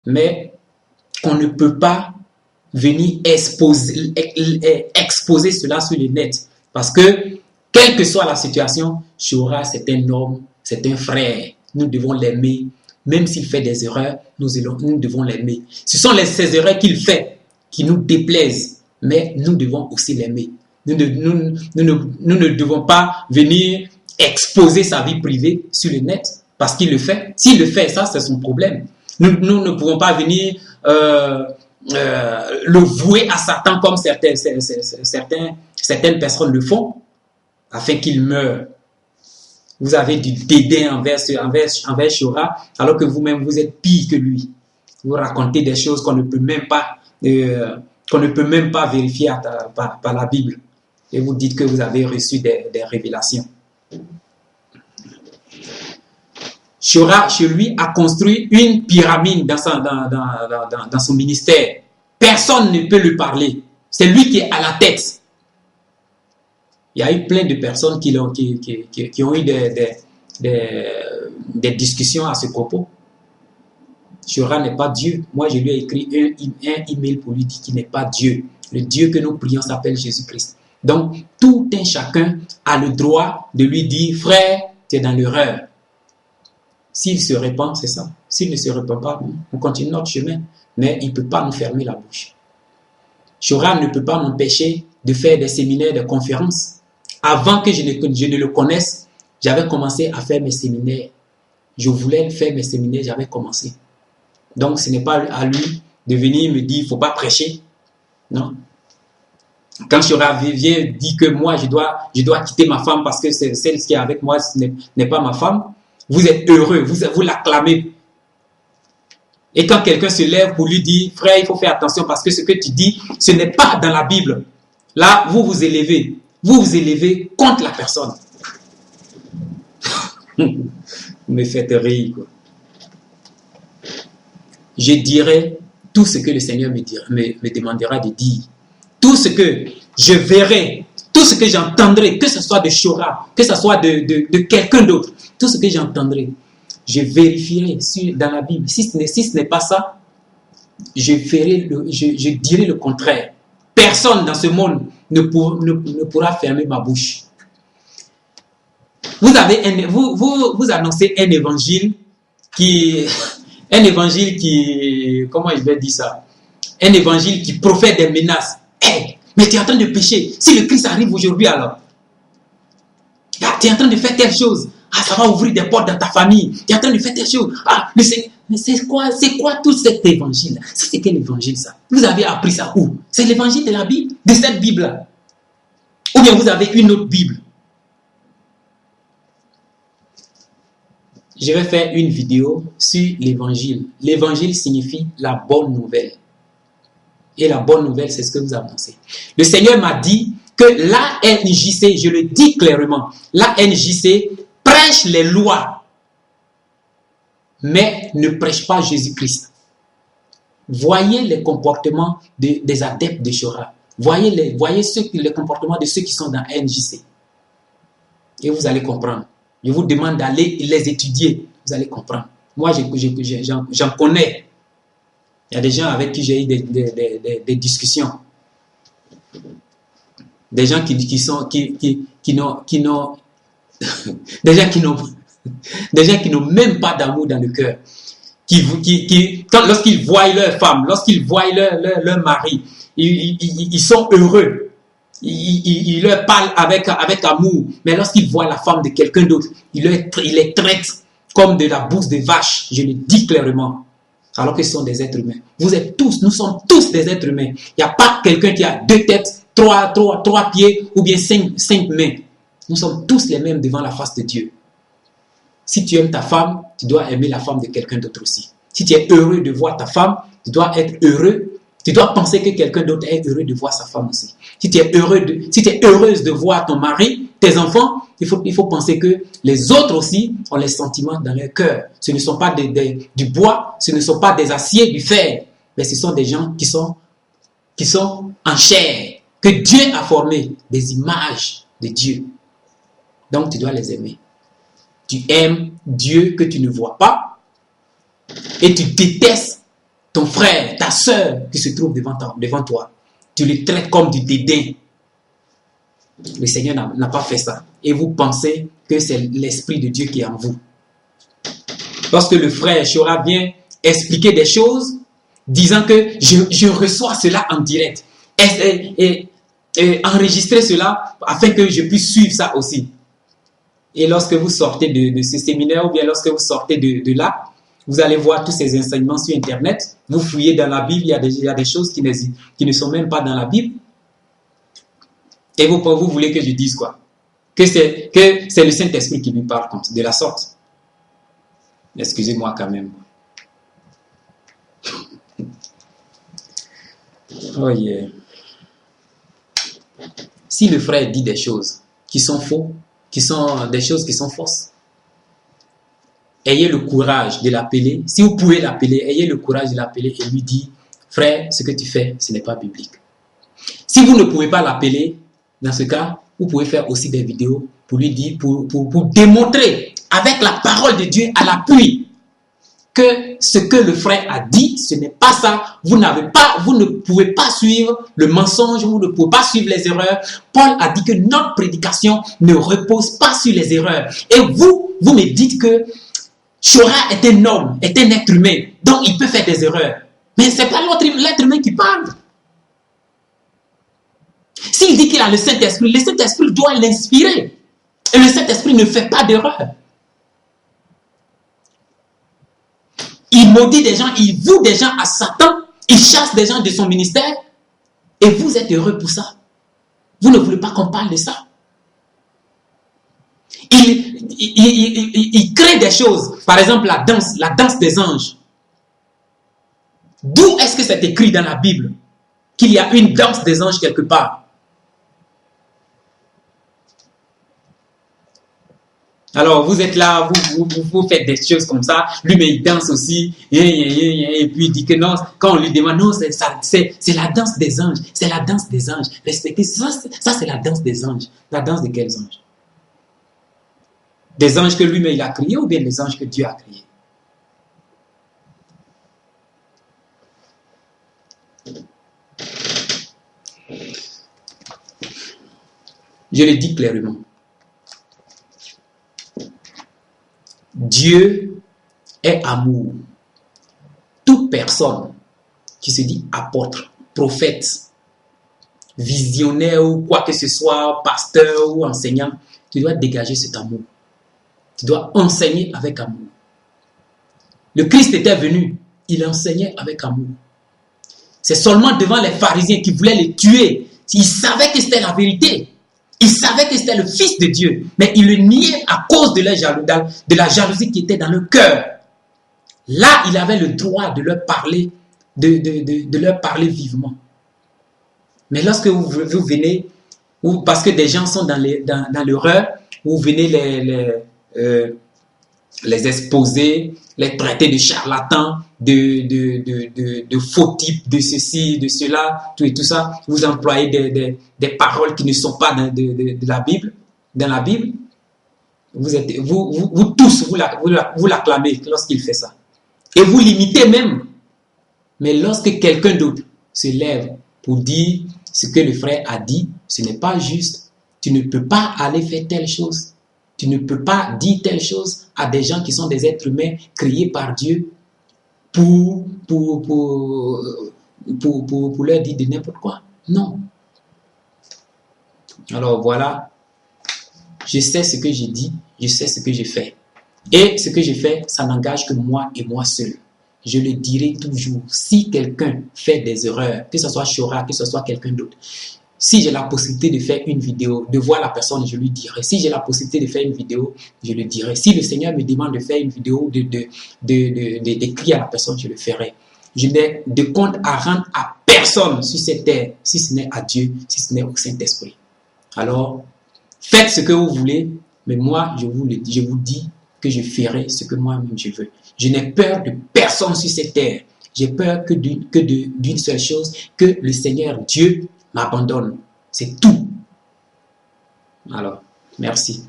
mais qu'on ne peut pas venir exposer cela sur le net. Parce que, quelle que soit la situation, Shora, c'est un homme, c'est un frère. Nous devons l'aimer. Même s'il fait des erreurs, nous devons l'aimer. Ce sont ces erreurs qu'il fait qui nous déplaisent, mais nous devons aussi l'aimer. Nous ne devons pas venir exposer sa vie privée sur le net parce qu'il le fait. S'il le fait, ça, c'est son problème. Nous ne pouvons pas venir le vouer à Satan comme certaines personnes le font, afin qu'il meure. Vous avez du dédain envers Shora, alors que vous-même, vous êtes pire que lui. Vous racontez des choses qu'on ne peut même pas vérifier par la Bible. Et vous dites que vous avez reçu des révélations. Shora, chez lui, a construit une pyramide dans son ministère. Personne ne peut lui parler. C'est lui qui est à la tête. Il y a eu plein de personnes qui ont eu des discussions à ce propos. Shora n'est pas Dieu. Moi, je lui ai écrit un email pour lui dire qu'il n'est pas Dieu. Le Dieu que nous prions s'appelle Jésus-Christ. Donc, tout un chacun a le droit de lui dire, frère, tu es dans l'erreur. S'il se répand, c'est ça. S'il ne se répand pas, on continue notre chemin. Mais il ne peut pas nous fermer la bouche. Shora ne peut pas m'empêcher de faire des séminaires, des conférences. Avant que je ne le connaisse, j'avais commencé à faire mes séminaires. Je voulais faire mes séminaires, j'avais commencé. Donc, ce n'est pas à lui de venir me dire, il ne faut pas prêcher. Non. Quand Shora vient dire que moi, je dois quitter ma femme parce que celle qui est avec moi n'est pas ma femme, vous êtes heureux, vous l'acclamez. Et quand quelqu'un se lève pour lui dire, frère, il faut faire attention parce que ce que tu dis, ce n'est pas dans la Bible. Là, vous vous élevez contre la personne. Vous me faites rire, quoi. Je dirai tout ce que le Seigneur me demandera de dire. Tout ce que je verrai, tout ce que j'entendrai, que ce soit de Shora, que ce soit de quelqu'un d'autre, tout ce que j'entendrai, je vérifierai dans la Bible. Si ce n'est pas ça, je dirai le contraire. Personne dans ce monde ne pourra fermer ma bouche. Vous annoncez un évangile qui, comment je vais dire ça? Un évangile qui profère des menaces. Hey, mais tu es en train de pécher. Si le Christ arrive aujourd'hui alors, tu es en train de faire telle chose. Ah, ça va ouvrir des portes dans ta famille. Tu es en train de faire telle chose. Ah, mais c'est quoi tout cet évangile? C'est quel évangile ça? Vous avez appris ça où? C'est l'évangile de la Bible, de cette Bible-là. Ou bien vous avez une autre Bible. Je vais faire une vidéo sur l'évangile. L'évangile signifie la bonne nouvelle. Et la bonne nouvelle, c'est ce que vous annoncez. Le Seigneur m'a dit que la NJC, je le dis clairement, la NJC prêche les lois, mais ne prêche pas Jésus-Christ. Voyez les comportements des adeptes de Shora. Voyez les comportements de ceux qui sont dans NJC. Et vous allez comprendre. Je vous demande d'aller les étudier. Vous allez comprendre. Moi, j'en connais. Il y a des gens avec qui j'ai eu des discussions. Des gens qui n'ont même pas d'amour dans le cœur. Lorsqu'ils voient leur femme, lorsqu'ils voient leur mari, ils sont heureux. Il leur parle avec amour, mais lorsqu'il voit la femme de quelqu'un d'autre, il les traite comme de la bouse de vache. Je le dis clairement, alors que ce sont des êtres humains. Nous sommes tous des êtres humains. Il n'y a pas quelqu'un qui a 2 têtes, 3 pieds ou bien 5 mains. Nous sommes tous les mêmes devant la face de Dieu. Si tu aimes ta femme, tu dois aimer la femme de quelqu'un d'autre aussi. Si tu es heureux de voir ta femme, tu dois être heureux. Tu dois penser que quelqu'un d'autre est heureux de voir sa femme aussi. Si tu es heureuse de voir ton mari, tes enfants, il faut penser que les autres aussi ont les sentiments dans leur cœur. Ce ne sont pas du bois, ce ne sont pas des aciers, du fer, mais ce sont des gens qui sont en chair, que Dieu a formé, des images de Dieu. Donc tu dois les aimer. Tu aimes Dieu que tu ne vois pas et tu détestes ton frère, ta soeur qui se trouve devant toi, tu les traites comme du dédain. Le Seigneur n'a pas fait ça. Et vous pensez que c'est l'Esprit de Dieu qui est en vous. Lorsque le frère Chora vient expliquer des choses, disant que je reçois cela en direct, et enregistrer cela afin que je puisse suivre ça aussi. Et lorsque vous sortez de ce séminaire, ou bien lorsque vous sortez de là, vous allez voir tous ces enseignements sur Internet, vous fouillez dans la Bible, il y a des choses qui ne sont même pas dans la Bible. Et vous voulez que je dise quoi? Que c'est le Saint-Esprit qui lui parle de la sorte. Excusez-moi quand même. Oh yeah. Si le frère dit des choses qui sont faux, qui sont des choses qui sont fausses, ayez le courage de l'appeler. Si vous pouvez l'appeler, ayez le courage de l'appeler et lui dire, frère, ce que tu fais, ce n'est pas biblique. Si vous ne pouvez pas l'appeler, dans ce cas, vous pouvez faire aussi des vidéos pour lui dire, pour démontrer avec la parole de Dieu à l'appui que ce que le frère a dit, ce n'est pas ça. Vous ne pouvez pas suivre le mensonge, vous ne pouvez pas suivre les erreurs. Paul a dit que notre prédication ne repose pas sur les erreurs. Et vous me dites que Chora est un homme, est un être humain, donc il peut faire des erreurs. Mais ce n'est pas l'être humain qui parle. S'il dit qu'il a le Saint-Esprit doit l'inspirer. Et le Saint-Esprit ne fait pas d'erreur. Il maudit des gens, il voue des gens à Satan, il chasse des gens de son ministère. Et vous êtes heureux pour ça. Vous ne voulez pas qu'on parle de ça. Il crée des choses. Par exemple, la danse des anges. D'où est-ce que c'est écrit dans la Bible qu'il y a une danse des anges quelque part? Alors, vous êtes là, vous faites des choses comme ça. Lui, mais il danse aussi. Et puis, il dit que non. Quand on lui demande, non, c'est la danse des anges. C'est la danse des anges. Respectez ça, c'est la danse des anges. La danse de quels anges? Des anges que lui-même il a créés ou bien des anges que Dieu a créés? Je le dis clairement. Dieu est amour. Toute personne qui se dit apôtre, prophète, visionnaire ou quoi que ce soit, pasteur ou enseignant, tu dois dégager cet amour. Tu dois enseigner avec amour. Le Christ était venu, il enseignait avec amour. C'est seulement devant les pharisiens qui voulaient le tuer. Ils savaient que c'était la vérité. Ils savaient que c'était le Fils de Dieu, mais ils le niaient à cause de la jalousie qui était dans leur cœur. Là, il avait le droit de leur parler, de leur parler vivement. Mais lorsque vous venez, parce que des gens sont dans l'erreur, vous venez les exposer, les traiter de charlatans, de faux types, de ceci, de cela, tout et tout ça. Vous employez des paroles qui ne sont pas dans la Bible. Dans la Bible, vous tous, vous l'acclamez lorsqu'il fait ça. Et vous l'imitez même. Mais lorsque quelqu'un d'autre se lève pour dire ce que le frère a dit, ce n'est pas juste. Tu ne peux pas aller faire telle chose. Tu ne peux pas dire telle chose à des gens qui sont des êtres humains créés par Dieu pour leur dire de n'importe quoi. Non. Alors voilà, je sais ce que j'ai dit, je sais ce que j'ai fait. Et ce que j'ai fait, ça n'engage que moi et moi seul. Je le dirai toujours. Si quelqu'un fait des erreurs, que ce soit Chora, que ce soit quelqu'un d'autre, si j'ai la possibilité de faire une vidéo, de voir la personne, je lui dirai. Si j'ai la possibilité de faire une vidéo, je le dirai. Si le Seigneur me demande de faire une vidéo, d'écrire à la personne, je le ferai. Je n'ai de compte à rendre à personne sur cette terre, si ce n'est à Dieu, si ce n'est au Saint-Esprit. Alors, faites ce que vous voulez, mais moi, je vous dis que je ferai ce que moi-même je veux. Je n'ai peur de personne sur cette terre. J'ai peur que d'une seule chose, que le Seigneur Dieu m'abandonne. C'est tout. Alors, merci.